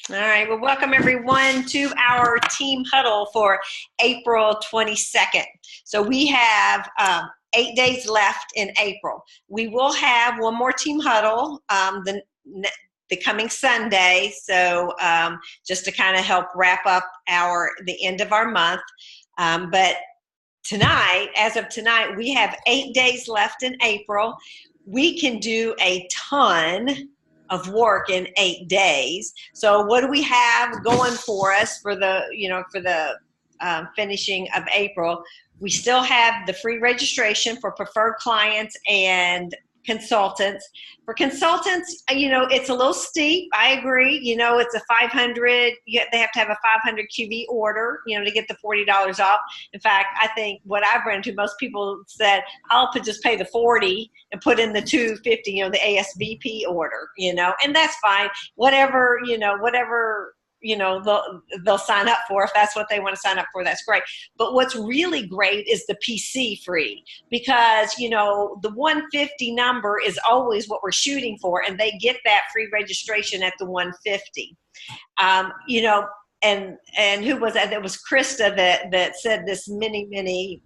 All right. Well, welcome everyone to our team huddle for April 22nd. So we have 8 days left in April. We will have one more team huddle the coming Sunday. So just to kind of help wrap up the end of our month. But tonight, as of tonight, we have 8 days left in April. We can do a ton of work in 8 days. So what do we have going for us for the finishing of April? We still have the free registration for preferred clients and consultants. For consultants, it's a little steep. I agree. It's a 500. They have to have a 500 QV order, to get the $40 off. In fact, I think what I've run into, most people said, I'll just pay the 40 and put in the 250, the ASVP order, and that's fine. Whatever they'll sign up for. If that's what they want to sign up for, that's great. But what's really great is the PC free, because the 150 number is always what we're shooting for, and they get that free registration at the 150. And who was that? That was Krista that said this many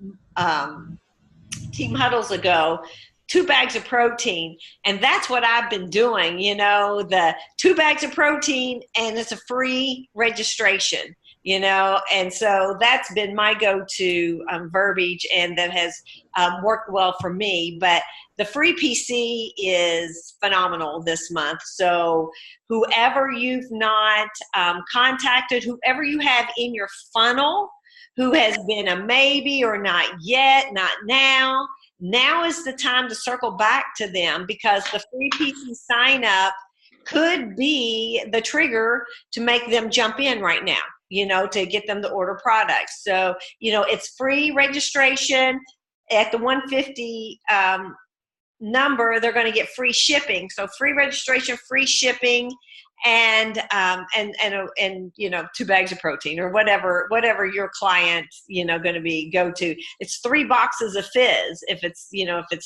team huddles ago. 2 bags of protein, and that's what I've been doing, the 2 bags of protein, and it's a free registration, and so that's been my go-to verbiage, and that has worked well for me. But the free PC is phenomenal this month. So whoever you've not contacted, whoever you have in your funnel who has been a maybe or not yet, not now is the time to circle back to them, because the free PC sign up could be the trigger to make them jump in right now, to get them to order products. So, it's free registration at the 150 number. They're going to get free shipping. So free registration, free shipping, and 2 bags of protein, or whatever your client going to go to. It's 3 boxes of fizz if it's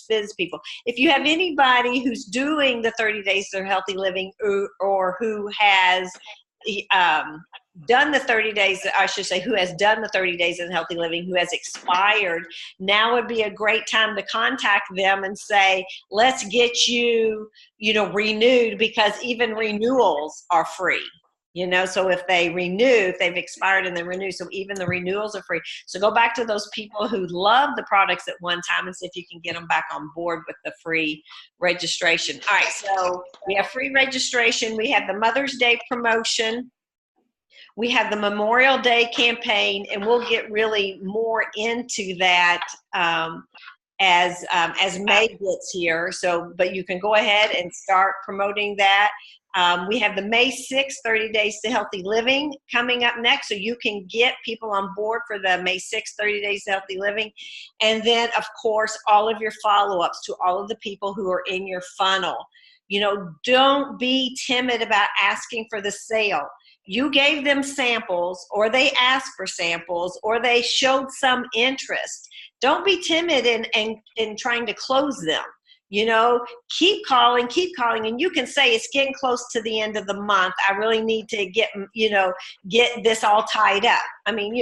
fizz people. If you have anybody who's doing the 30 days of healthy living, or who has done the 30 days, I should say, who has done the 30 days of healthy living, who has expired, now would be a great time to contact them and say, let's get you, renewed, because even renewals are free. So if they've expired and they renew, so even the renewals are free. So go back to those people who love the products at one time and see if you can get them back on board with the free registration. All right, so we have free registration. We have the Mother's Day promotion. We have the Memorial Day campaign, and we'll get really more into that as May gets here. So, but you can go ahead and start promoting that. We have the May 6th 30 Days to Healthy Living coming up next, so you can get people on board for the May 6th 30 Days to Healthy Living. And then, of course, all of your follow-ups to all of the people who are in your funnel. Don't be timid about asking for the sale. You gave them samples, or they asked for samples, or they showed some interest. Don't be timid in trying to close them. Keep calling, and you can say, it's getting close to the end of the month. I really need to get this all tied up. I mean,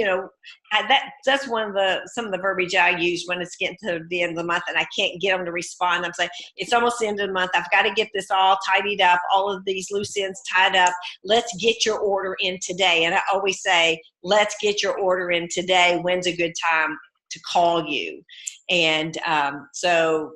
that's some of the verbiage I use when it's getting to the end of the month and I can't get them to respond. I'm saying, it's almost the end of the month. I've got to get this all tidied up, all of these loose ends tied up. Let's get your order in today. And I always say, let's get your order in today. When's a good time to call you? And so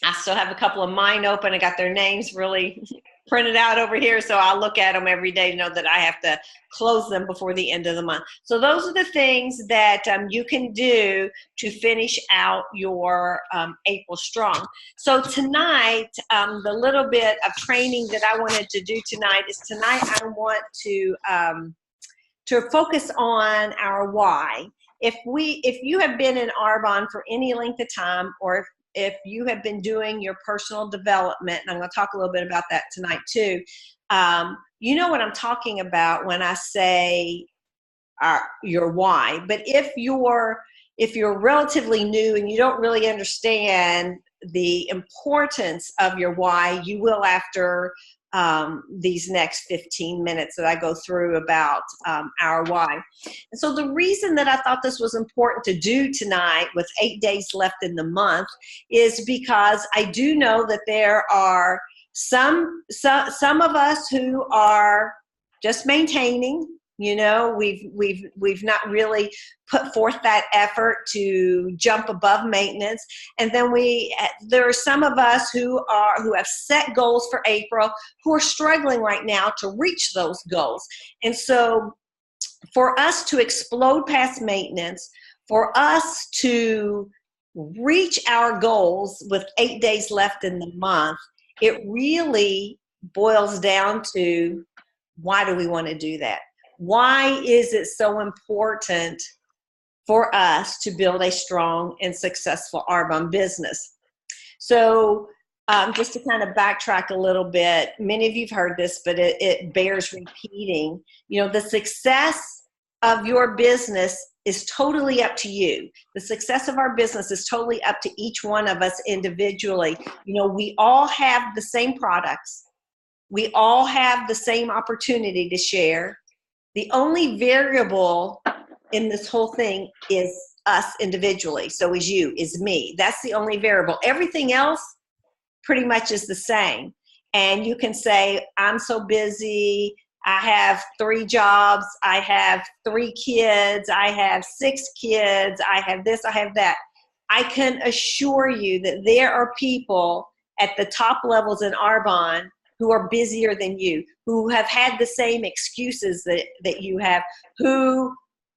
I still have a couple of mine open. I got their names really printed out over here, so I'll look at them every day to know that I have to close them before the end of the month. So those are the things that you can do to finish out your April strong. So tonight, the little bit of training that I wanted to do tonight is I want to focus on our why. If you have been in Arbonne for any length of time, or if you have been doing your personal development, and I'm going to talk a little bit about that tonight too, you know what I'm talking about when I say your why. But if you're relatively new and you don't really understand the importance of your why, you will after these next 15 minutes that I go through about our why. And so the reason that I thought this was important to do tonight with 8 days left in the month is because I do know that there are some of us who are just maintaining. You know, we've not really put forth that effort to jump above maintenance. And then there are some of us who have set goals for April who are struggling right now to reach those goals. And so for us to explode past maintenance, for us to reach our goals with 8 days left in the month, it really boils down to, why do we want to do that? Why is it so important for us to build a strong and successful Arbonne business? So just to kind of backtrack a little bit, many of you've heard this, but it bears repeating. You know, the success of your business is totally up to you. The success of our business is totally up to each one of us individually. You know, we all have the same products. We all have the same opportunity to share. The only variable in this whole thing is us individually. So is you, is me. That's the only variable. Everything else pretty much is the same. And you can say, I'm so busy. I have 3 jobs. I have 3 kids. I have 6 kids. I have this, I have that. I can assure you that there are people at the top levels in Arbonne who are busier than you, who have had the same excuses that you have, who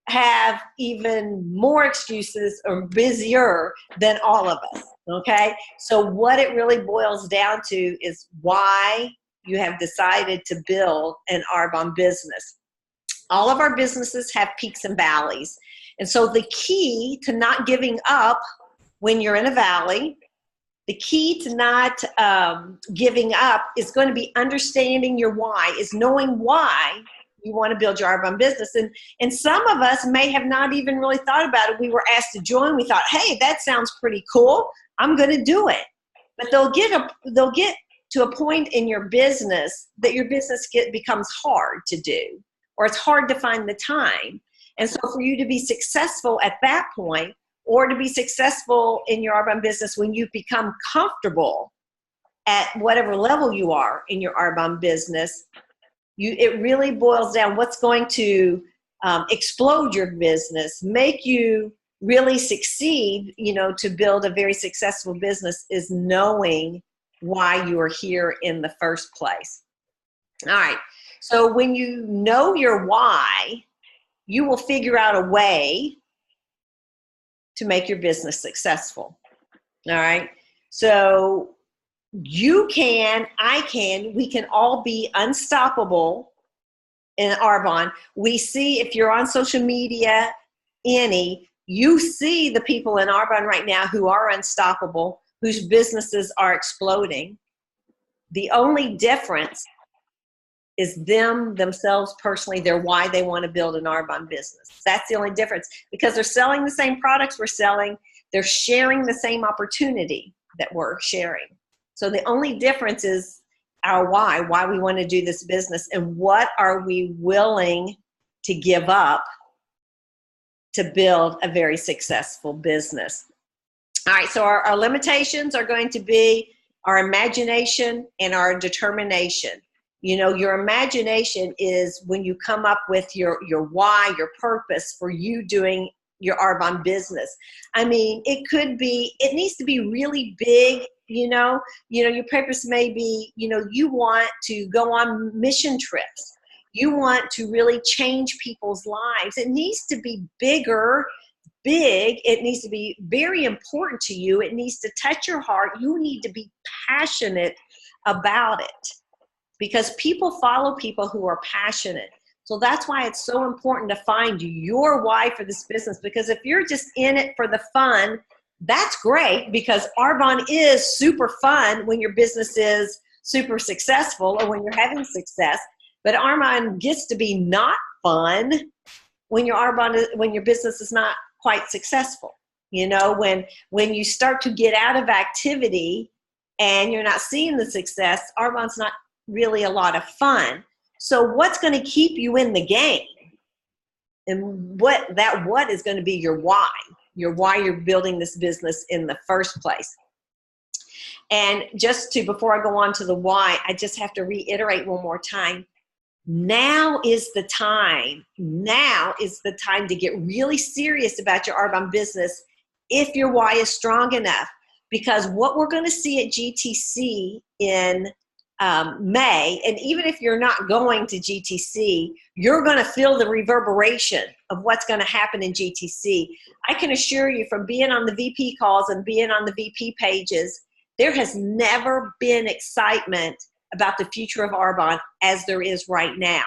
have even more excuses or busier than all of us, okay? So what it really boils down to is why you have decided to build an Arbonne business. All of our businesses have peaks and valleys. And so the key to not giving up when you're in a valley, the key to not giving up is going to be understanding your why, is knowing why you want to build your Arbonne business. And some of us may have not even really thought about it. We were asked to join. We thought, hey, that sounds pretty cool. I'm going to do it. But they'll get to a point in your business that your business becomes hard to do, or it's hard to find the time. And so for you to be successful at that point, or to be successful in your Arbonne business when you become comfortable at whatever level you are in your Arbonne business, it really boils down what's going to explode your business, make you really succeed, you know, to build a very successful business, is knowing why you are here in the first place. All right. So when you know your why, you will figure out a way to make your business successful. All right. So you can, I can, we can all be unstoppable in Arbonne. We see, if you're on social media, you see the people in Arbonne right now who are unstoppable, whose businesses are exploding. The only difference is themselves personally, their why they want to build an Arbonne business. That's the only difference, because they're selling the same products we're selling. They're sharing the same opportunity that we're sharing. So the only difference is our why we want to do this business, and what are we willing to give up to build a very successful business. All right, so our limitations are going to be our imagination and our determination. You know, your imagination is when you come up with your why, your purpose for you doing your Arbonne business. I mean, it needs to be really big, you know, your purpose may be, you know, you want to go on mission trips. You want to really change people's lives. It needs to be big. It needs to be very important to you. It needs to touch your heart. You need to be passionate about it, because people follow people who are passionate. So that's why it's so important to find your why for this business, because if you're just in it for the fun, that's great, because Arbonne is super fun when your business is super successful or when you're having success. But Arbonne gets to be not fun when your business is not quite successful. You know, when you start to get out of activity and you're not seeing the success, Arbonne's not really a lot of fun. So what's going to keep you in the game? And what is going to be your why you're building this business in the first place. And before I go on to the why, I just have to reiterate one more time. Now is the time to get really serious about your Arbonne business if your why is strong enough. Because what we're going to see at GTC in May, and even if you're not going to GTC, you're going to feel the reverberation of what's going to happen in GTC. I can assure you, from being on the VP calls and being on the VP pages, there has never been excitement about the future of Arbonne as there is right now.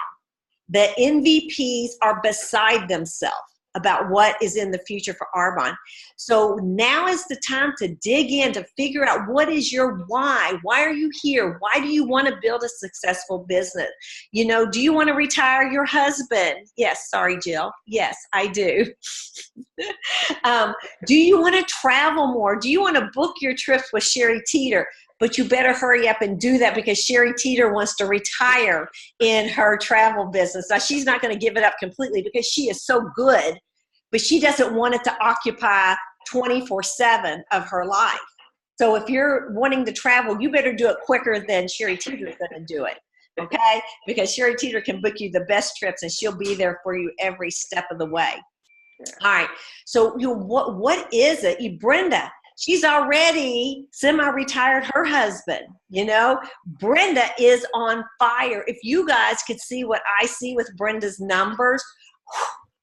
The NVPs are beside themselves about what is in the future for Arbonne. So now is the time to dig in, to figure out what is your why. Why are you here? Why do you want to build a successful business? You know, do you want to retire your husband? Yes, sorry, Jill. Yes, I do. Do you want to travel more? Do you want to book your trips with Sherry Teeter? But you better hurry up and do that, because Sherry Teeter wants to retire in her travel business. Now, she's not going to give it up completely because she is so good, but she doesn't want it to occupy 24/7 of her life. So if you're wanting to travel, you better do it quicker than Sherry Teeter is going to do it, okay? Because Sherry Teeter can book you the best trips, and she'll be there for you every step of the way. All right, so what is it? Brenda, she's already semi-retired her husband, you know. Brenda is on fire. If you guys could see what I see with Brenda's numbers,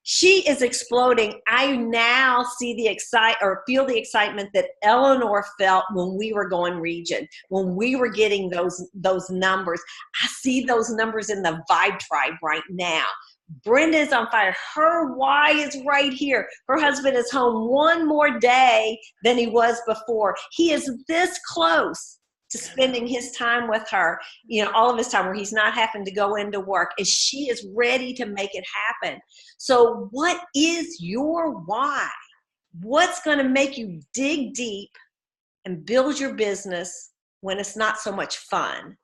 she is exploding. I now see feel the excitement that Eleanor felt when we were going region, when we were getting those numbers. I see those numbers in the Vibe Tribe right now. Brenda is on fire. Her why is right here. Her husband is home one more day than he was before. He is this close to spending his time with her, you know, all of his time, where he's not having to go into work, and she is ready to make it happen. So what is your why? What's going to make you dig deep and build your business when it's not so much fun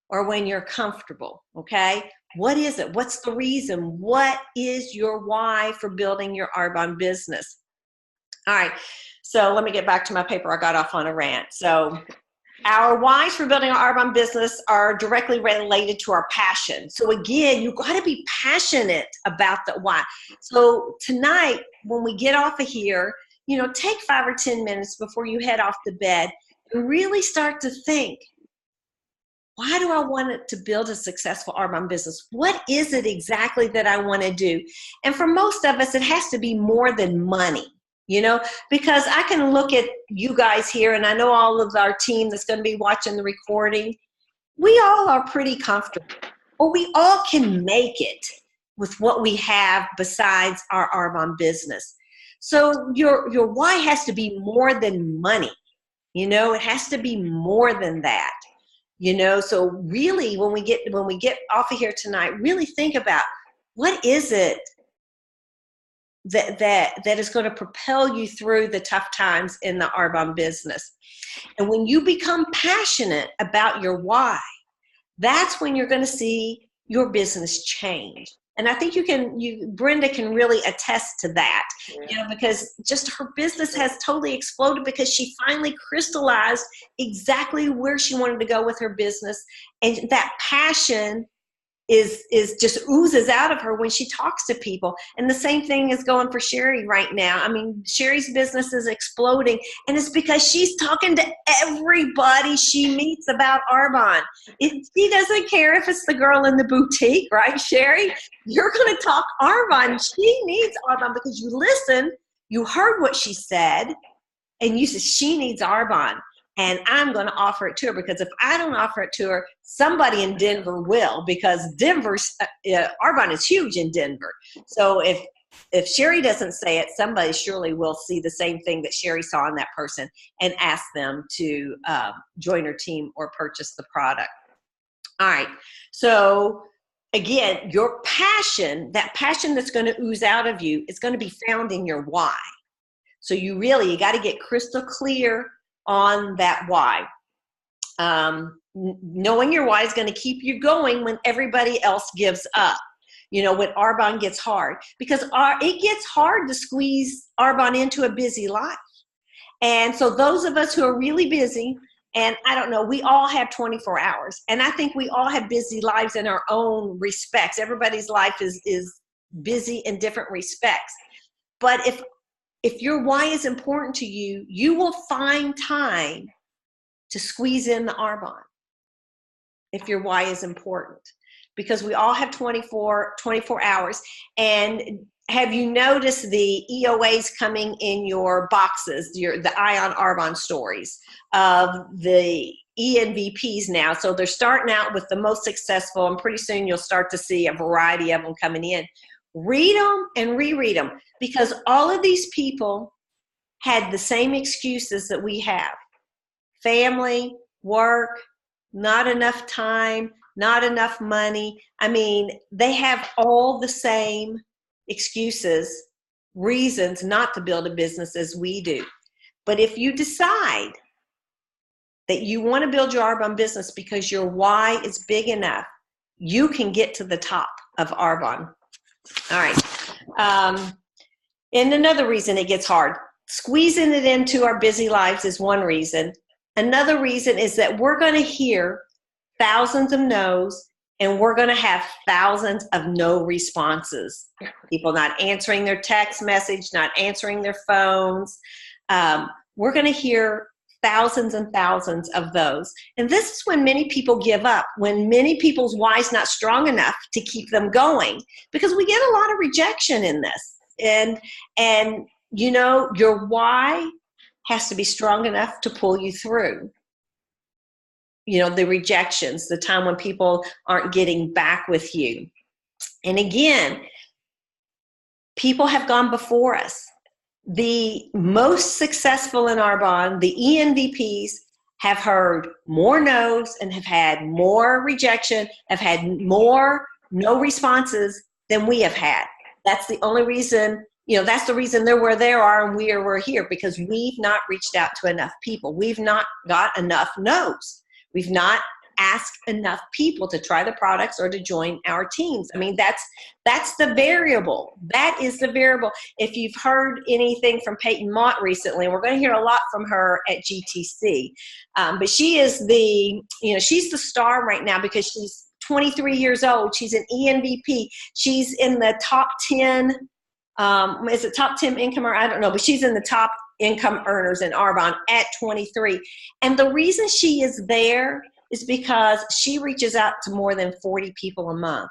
or when you're comfortable, okay? What is it? What's the reason? What is your why for building your Arbonne business? All right, so let me get back to my paper. I got off on a rant. So our whys for building our Arbonne business are directly related to our passion. So again, you've got to be passionate about the why. So tonight, when we get off of here, you know, take 5 or 10 minutes before you head off to bed and really start to think, why do I want it to build a successful Arbonne business? What is it exactly that I want to do? And for most of us, it has to be more than money, you know, because I can look at you guys here, and I know all of our team that's going to be watching the recording. We all are pretty comfortable, or we all can make it with what we have besides our Arbonne business. So your why has to be more than money. You know, it has to be more than that. You know, so really when we get off of here tonight, really think about, what is it that is going to propel you through the tough times in the Arbonne business. And when you become passionate about your why, that's when you're going to see your business change. And I think Brenda can really attest to that, you know, because just her business has totally exploded because she finally crystallized exactly where she wanted to go with her business. And that passion is just oozes out of her when she talks to people. And the same thing is going for Sherry right now. I mean, Sherry's business is exploding, and it's because she's talking to everybody she meets about Arbonne. She doesn't care if it's the girl in the boutique, right, Sherry? You're going to talk Arbonne. She needs Arbonne because you listened, you heard what she said, and you said she needs Arbonne. And I'm going to offer it to her, because if I don't offer it to her, somebody in Denver will, because Arbonne is huge in Denver. So if Sherry doesn't say it, somebody surely will see the same thing that Sherry saw in that person and ask them to join her team or purchase the product. All right. So again, your passion, that passion that's going to ooze out of you, is going to be found in your why. So you got to get crystal clear on that why. knowing your why is going to keep you going when everybody else gives up. You know, when Arbonne gets hard, because it gets hard to squeeze Arbonne into a busy life. And so those of us who are really busy, and I don't know, we all have 24 hours. And I think we all have busy lives in our own respects. Everybody's life is busy in different respects. But if your why is important to you, you will find time to squeeze in the Arbonne if your why is important. Because we all have 24 hours. And have you noticed the EOAs coming in your boxes, the Ion Arbonne stories of the ENVPs now? So they're starting out with the most successful, and pretty soon you'll start to see a variety of them coming in. Read them and reread them, because all of these people had the same excuses that we have. Family, work, not enough time, not enough money. I mean, they have all the same excuses, reasons not to build a business as we do. But if you decide that you want to build your Arbonne business because your why is big enough, you can get to the top of Arbonne. All right. And another reason it gets hard, squeezing it into our busy lives is one reason. Another reason is that we're going to hear thousands of no's, and we're going to have thousands of no responses. People not answering their text message, not answering their phones. We're going to hear thousands and thousands of those. And this is when many people give up, when many people's why is not strong enough to keep them going, because we get a lot of rejection in this. And you know, your why has to be strong enough to pull you through. You know, the rejections, the time when people aren't getting back with you. And again, people have gone before us. The most successful in Arbonne, the ENVPs, have heard more no's and have had more rejection, have had more no responses than we have had. That's the only reason, you know, that's the reason they're where they are and we're here, because we've not reached out to enough people. We've not got enough no's. We've not asked enough people to try the products or to join our teams. I mean, that's the variable. That is the variable. If you've heard anything from Peyton Mott recently, and we're going to hear a lot from her at GTC, but she is she's the star right now because she's 23 years old. She's an ENVP. She's in the top 10, is it top 10 income, or I don't know, but she's in the top income earners in Arbonne at 23. And the reason she is there is because she reaches out to more than 40 people a month.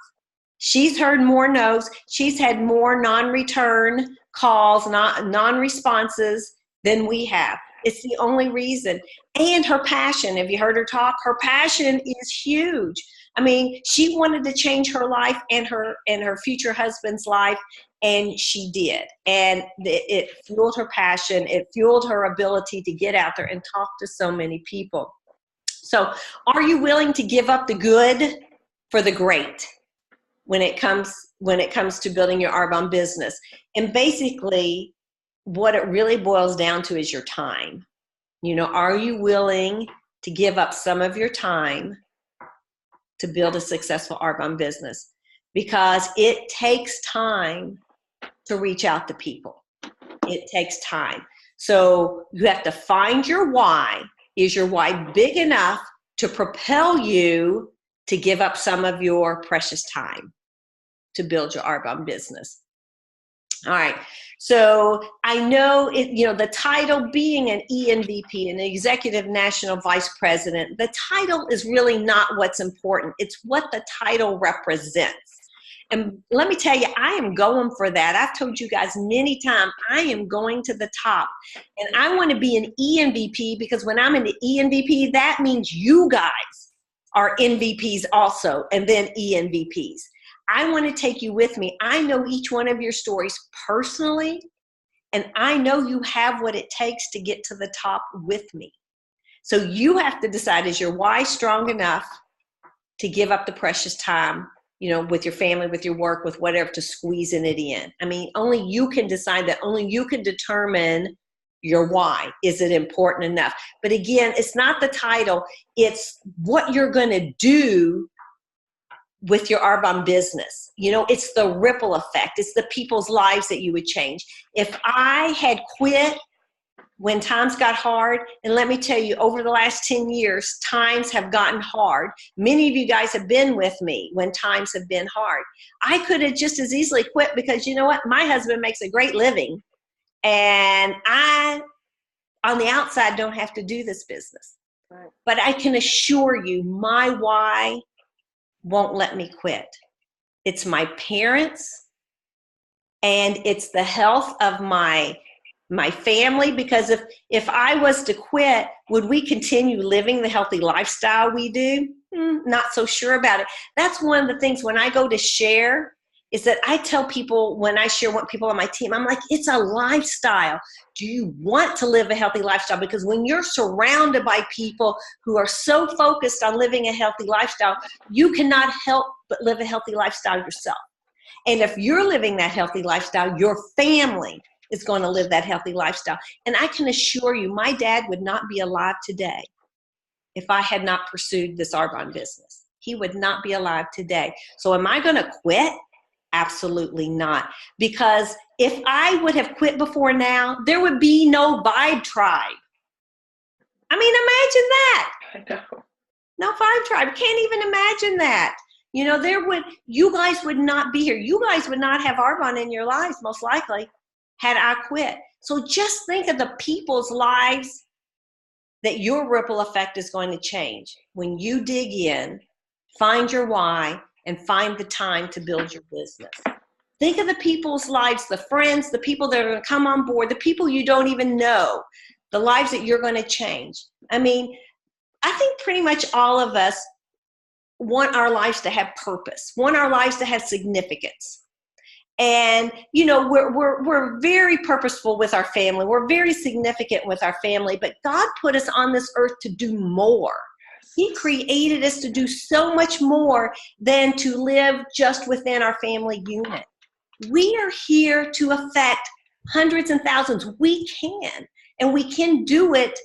She's heard more no's. She's had more non-return calls, non-responses than we have. It's the only reason. And her passion, have you heard her talk? Her passion is huge. I mean, she wanted to change her life and her future husband's life, and she did. And it fueled her passion. It fueled her ability to get out there and talk to so many people. So are you willing to give up the good for the great when it comes to building your Arbonne business? And basically, what it really boils down to is your time. You know, are you willing to give up some of your time to build a successful Arbonne business? Because it takes time to reach out to people. It takes time. So you have to find your why. Is your why big enough to propel you to give up some of your precious time to build your Arbonne business? All right. So I know the title being an ENVP, an Executive National Vice President, the title is really not what's important. It's what the title represents. And let me tell you, I am going for that. I've told you guys many times, I am going to the top. And I want to be an ENVP, because when I'm an ENVP, that means you guys are NVPs also, and then ENVPs. I want to take you with me. I know each one of your stories personally, and I know you have what it takes to get to the top with me. So you have to decide, is your why strong enough to give up the precious time, with your family, with your work, with whatever, to squeezing it in? I mean, only you can decide that. Only you can determine your why. Is it important enough? But again, it's not the title. It's what you're going to do with your Arbonne business. You know, it's the ripple effect. It's the people's lives that you would change. If I had quit when times got hard, and let me tell you, over the last 10 years, times have gotten hard. Many of you guys have been with me when times have been hard. I could have just as easily quit because, you know what, my husband makes a great living, and I, on the outside, don't have to do this business. Right. But I can assure you, my why won't let me quit. It's my parents, and it's the health of my family, because if I was to quit, would we continue living the healthy lifestyle we do? Not so sure about it. That's one of the things when I go to share, is that I tell people, when I share with people on my team, I'm like, it's a lifestyle. Do you want to live a healthy lifestyle? Because when you're surrounded by people who are so focused on living a healthy lifestyle, you cannot help but live a healthy lifestyle yourself. And if you're living that healthy lifestyle, your family is going to live that healthy lifestyle. And I can assure you, my dad would not be alive today if I had not pursued this Arbonne business. He would not be alive today. So am I going to quit? Absolutely not. Because if I would have quit before now, there would be no Vibe Tribe. I mean, imagine that. I know. No Vibe Tribe. Can't even imagine that. You know, you guys would not be here. You guys would not have Arbonne in your lives, most likely, had I quit. So just think of the people's lives that your ripple effect is going to change. When you dig in, find your why, and find the time to build your business. Think of the people's lives, the friends, the people that are going to come on board, the people you don't even know, the lives that you're going to change. I mean, I think pretty much all of us want our lives to have purpose, want our lives to have significance. And, you know, we're very purposeful with our family. We're very significant with our family, but God put us on this earth to do more. He created us to do so much more than to live just within our family unit. We are here to affect hundreds and thousands. We can, and we can do it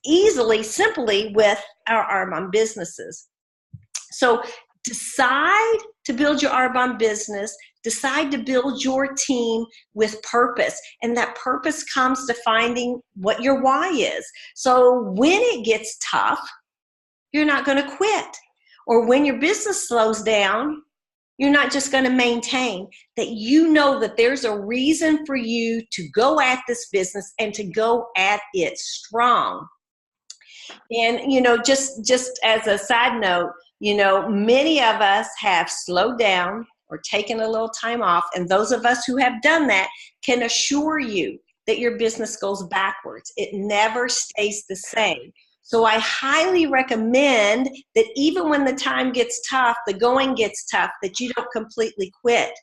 easily, simply with our Arbonne businesses. So decide to build your Arbonne business. Decide to build your team with purpose. And that purpose comes to finding what your why is. So when it gets tough, you're not going to quit. Or when your business slows down, you're not just going to maintain. That you know that there's a reason for you to go at this business and to go at it strong. And, you know, just as a side note, you know, many of us have slowed down or taken a little time off. And those of us who have done that can assure you that your business goes backwards. It never stays the same. So I highly recommend that even when the time gets tough, the going gets tough, that you don't completely quit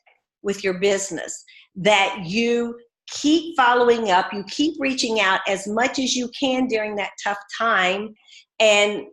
with your business, that you keep following up, you keep reaching out as much as you can during that tough time, and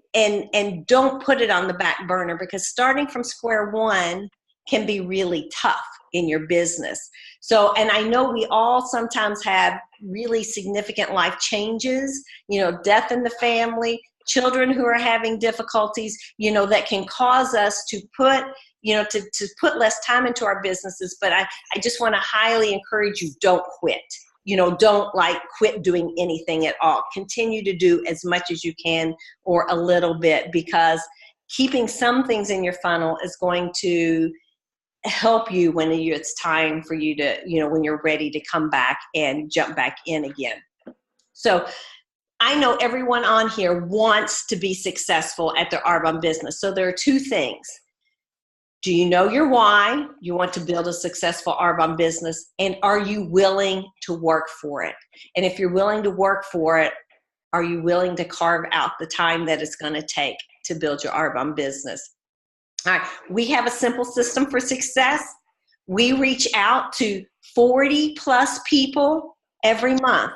don't put it on the back burner, because starting from square one can be really tough in your business. So, and I know we all sometimes have really significant life changes, you know, death in the family, children who are having difficulties, you know, that can cause us to put, you know, to put less time into our businesses. But I just want to highly encourage you, don't quit. You know, don't like quit doing anything at all. Continue to do as much as you can, or a little bit, because keeping some things in your funnel is going to help you when it's time for you to, you know, when you're ready to come back and jump back in again. So I know everyone on here wants to be successful at their Arbonne business. So there are two things. Do you know your why? You want to build a successful Arbonne business, and are you willing to work for it? And if you're willing to work for it, are you willing to carve out the time that it's going to take to build your Arbonne business? All right, we have a simple system for success. We reach out to 40 plus people every month.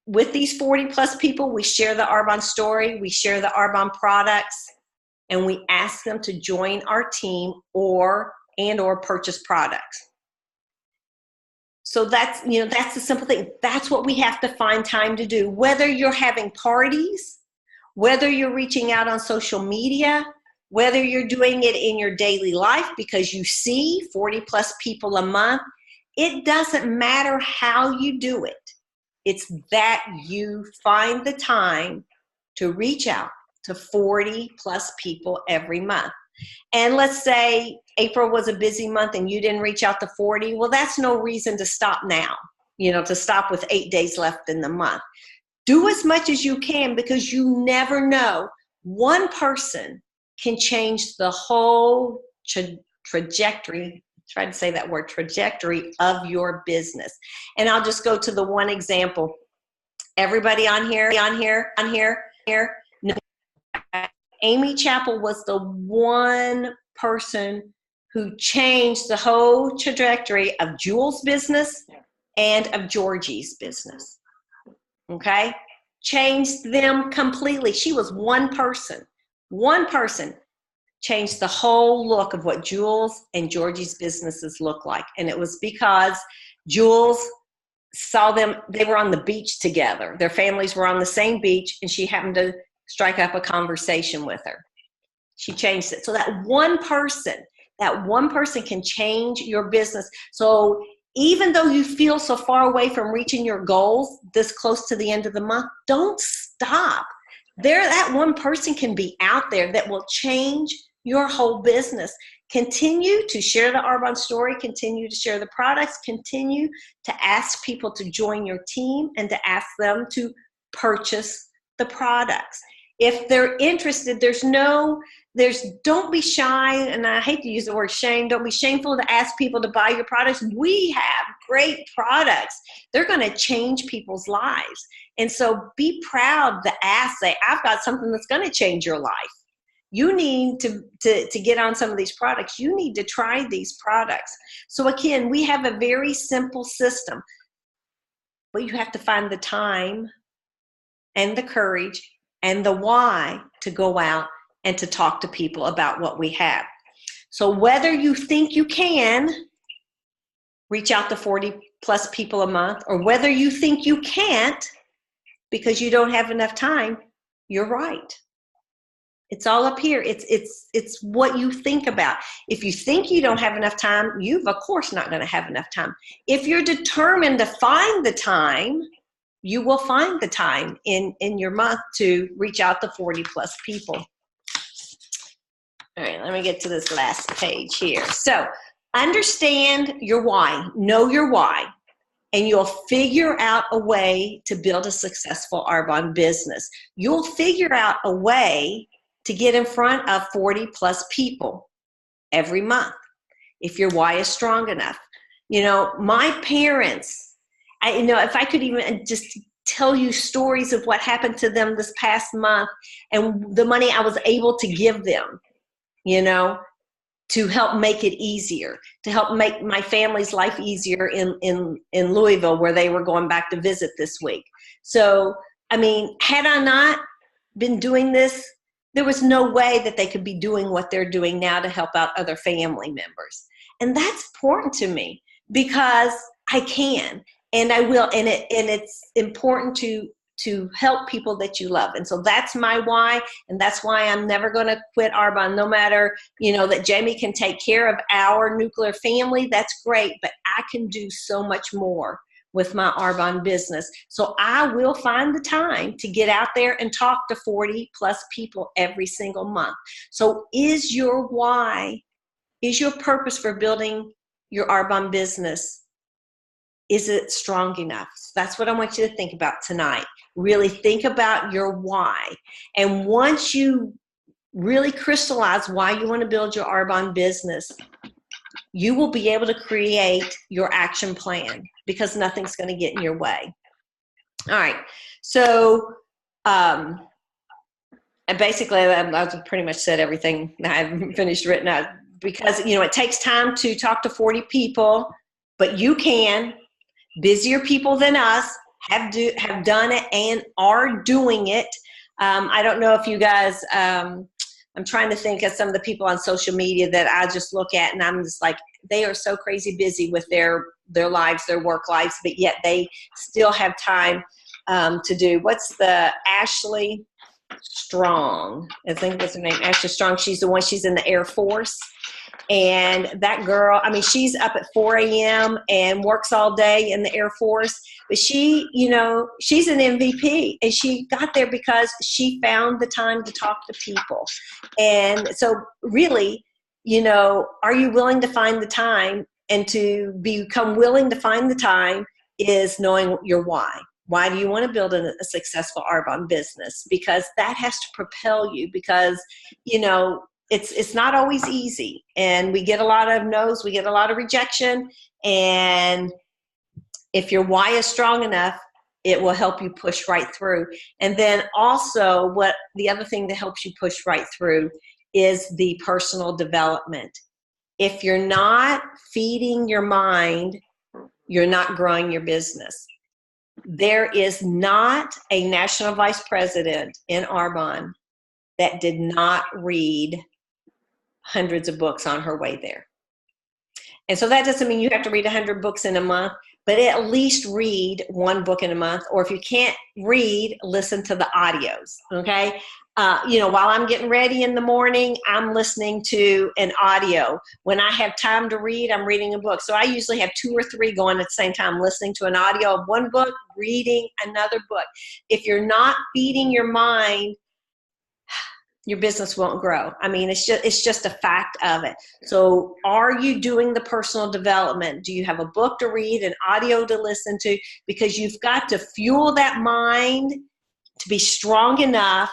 With these 40 plus people, we share the Arbonne story, we share the Arbonne products, and we ask them to join our team or purchase products. So that's, that's the simple thing. That's what we have to find time to do. Whether you're having parties, whether you're reaching out on social media, whether you're doing it in your daily life because you see 40 plus people a month, it doesn't matter how you do it. It's that you find the time to reach out to 40 plus people every month. And let's say April was a busy month and you didn't reach out to 40. Well, that's no reason to stop now, to stop with 8 days left in the month. Do as much as you can, because you never know. One person can change the whole trajectory, try to say that word, trajectory of your business. And I'll just go to the one example. Everybody on here, Amy Chappell was the one person who changed the whole trajectory of Jules' business and of Georgie's business. Okay? Changed them completely. She was one person. One person changed the whole look of what Jules and Georgie's businesses look like. And it was because Jules saw them, they were on the beach together. Their families were on the same beach, and she happened to strike up a conversation with her. She changed it. So that one person can change your business. So even though you feel so far away from reaching your goals this close to the end of the month, don't stop. That one person can be out there that will change your whole business. Continue to share the Arbonne story, continue to share the products, continue to ask people to join your team and to ask them to purchase the products. If they're interested, don't be shy, and I hate to use the word shame, don't be shameful to ask people to buy your products. We have great products. They're going to change people's lives. And so be proud to ask, say, I've got something that's going to change your life. You need to get on some of these products. You need to try these products. So again, we have a very simple system, but you have to find the time and the courage and the why to go out and to talk to people about what we have. So whether you think you can reach out to 40 plus people a month, or whether you think you can't because you don't have enough time, you're right. It's all up here. It's what you think about. If you think you don't have enough time, you've of course not going to have enough time. If you're determined to find the time, you will find the time in your month to reach out to 40 plus people. All right, let me get to this last page here. So understand your why, know your why, and you'll figure out a way to build a successful Arbonne business. You'll figure out a way to get in front of 40 plus people every month if your why is strong enough. My parents, if I could even just tell you stories of what happened to them this past month and the money I was able to give them, to help make it easier, to help make my family's life easier in Louisville, where they were going back to visit this week. So, had I not been doing this, there was no way that they could be doing what they're doing now to help out other family members. And that's important to me because I can and I will. And it's important to help people that you love. And so that's my why. And that's why I'm never going to quit Arbonne, no matter, that Jamie can take care of our nuclear family. That's great. But I can do so much more with my Arbonne business. So I will find the time to get out there and talk to 40 plus people every single month. So is your why, is your purpose for building your Arbonne business, is it strong enough? So that's what I want you to think about tonight. Really think about your why. And once you really crystallize why you want to build your Arbonne business, you will be able to create your action plan because nothing's going to get in your way. All right. So and basically, I've pretty much said everything I've finished written out because, it takes time to talk to 40 people, but you can. Busier people than us have done it and are doing it. I don't know if you guys I'm trying to think of some of the people on social media that I just look at and I'm just like, they are so crazy busy with their lives, their work lives, but yet they still have time to do. What's the Ashley Strong? I think that's her name, Ashley Strong. She's in the Air Force. And that girl, I mean, she's up at 4 a.m. and works all day in the Air Force. But she, you know, she's an MVP. And she got there because she found the time to talk to people. And so really, you know, are you willing to find the time? And to become willing to find the time is knowing your why. Why do you want to build a successful Arbonne business? Because that has to propel you, because, you know, it's not always easy, and we get a lot of no's, we get a lot of rejection, and if your why is strong enough, it will help you push right through. And then also, what the other thing that helps you push right through is the personal development. If you're not feeding your mind, you're not growing your business. There is not a national vice president in Arbonne that did not read hundreds of books on her way there. And so that doesn't mean you have to read 100 books in a month, but at least read one book in a month. Or if you can't read, listen to the audios, okay? You know, while I'm getting ready in the morning, I'm listening to an audio. When I have time to read, I'm reading a book. So I usually have 2 or 3 going at the same time, listening to an audio of one book, reading another book. If you're not feeding your mind, your business won't grow. I mean, it's just a fact of it. So are you doing the personal development? Do you have a book to read, an audio to listen to? Because you've got to fuel that mind to be strong enough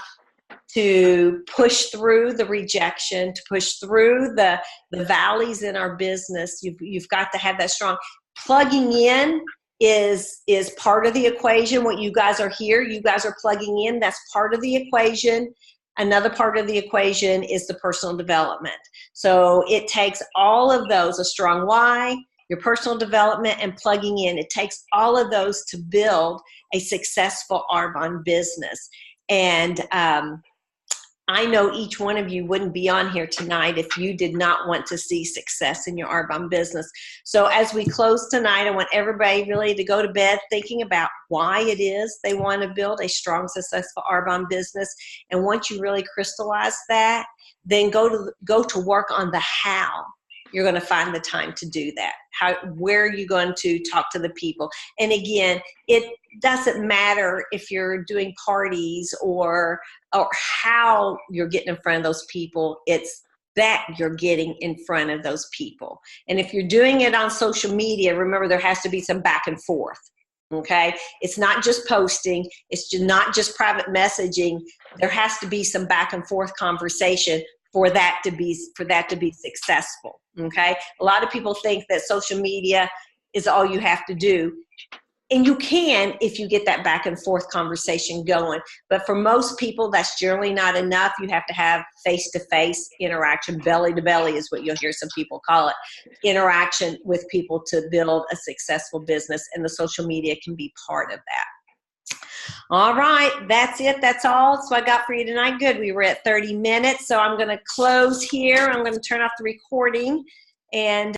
to push through the rejection, to push through the valleys in our business. You've got to have that strong. Plugging in is part of the equation. What you guys are here, you guys are plugging in. That's part of the equation. Another part of the equation is the personal development. So it takes all of those, a strong why, your personal development, and plugging in. It takes all of those to build a successful Arbonne business. And I know each one of you wouldn't be on here tonight if you did not want to see success in your Arbonne business. So as we close tonight, I want everybody really to go to bed thinking about why it is they want to build a strong, successful Arbonne business. And once you really crystallize that, then go to work on the how you're going to find the time to do that. Where are you going to talk to the people? And again, it doesn't matter if you're doing parties or how you're getting in front of those people. It's that you're getting in front of those people. And if you're doing it on social media, remember there has to be some back and forth. Okay, it's not just posting. It's not just private messaging. There has to be some back and forth conversation for that to be successful. Okay, a lot of people think that social media is all you have to do, and you can if you get that back and forth conversation going. But for most people, that's generally not enough. You have to have face-to-face interaction, belly-to-belly is what you'll hear some people call it, interaction with people to build a successful business, and the social media can be part of that. All right, that's it. That's all. So I got for you tonight. Good. We were at 30 minutes. So I'm going to close here. I'm going to turn off the recording and